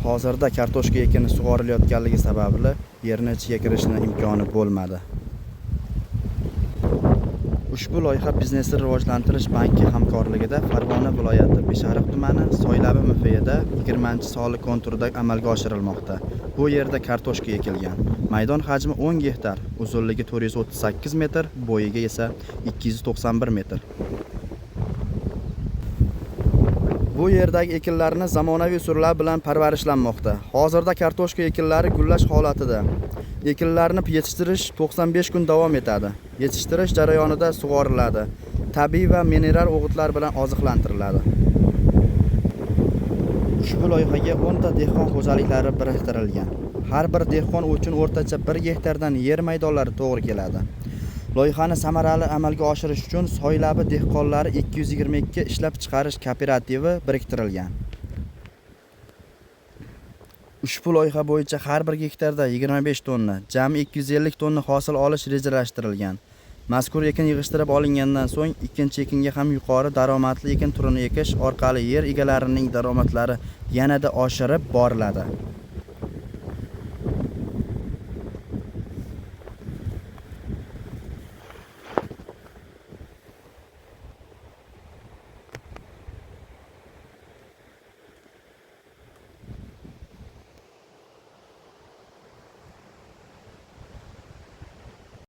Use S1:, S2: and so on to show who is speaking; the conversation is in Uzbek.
S1: Hozirda kartoshka ekini sug'orilayotganligi sababli yerni ichiga kirishning imkoni bo'lmadi. Ushbu loyiha Biznesni rivojlantirish banki hamkorligida Farg'ona viloyati Beshariq tumani Soylabi MFYda 20-soliq konturida amalga oshirilmoqda. Bu yerda kartoshka ekilgan. Maydon hajmi 10 gektar, uzunligi 438 metr, bo'yiga esa 291 metr. Bu yerdagi ekinlarni zamonaviy usullar bilan parvarishlanmoqda. Hozirda kartoshka ekinlari gullash holatida. Ekinlarni yetishtirish 95 kun davom etadi. Yetishtirish jarayonida sug'oriladi. Tabiiy va mineral o'g'itlar bilan oziqlantiriladi. Ushbu loyihaga 10 ta dehqon xo'jaliklari biriktirilgan. Har bir dehqon uchun o'rtacha 1 gektardan yer maydonlari to'g'ri keladi. Loyihani samarali amalga oshirish uchun Soylabi dehqonlari 222 ishlab chiqarish kooperativi biriktirilgan. Ushbu loyiha bo'yicha har bir gektarda 25 tonna, jami 250 tonna hosil olish rejalashtirilgan. Mazkur ekin yig'ishtirib olingandan so'ng ikkinchi ekinga ham yuqori daromadli ekin turini ekish orqali yer egalarining daromadlari yanada oshirib boriladi.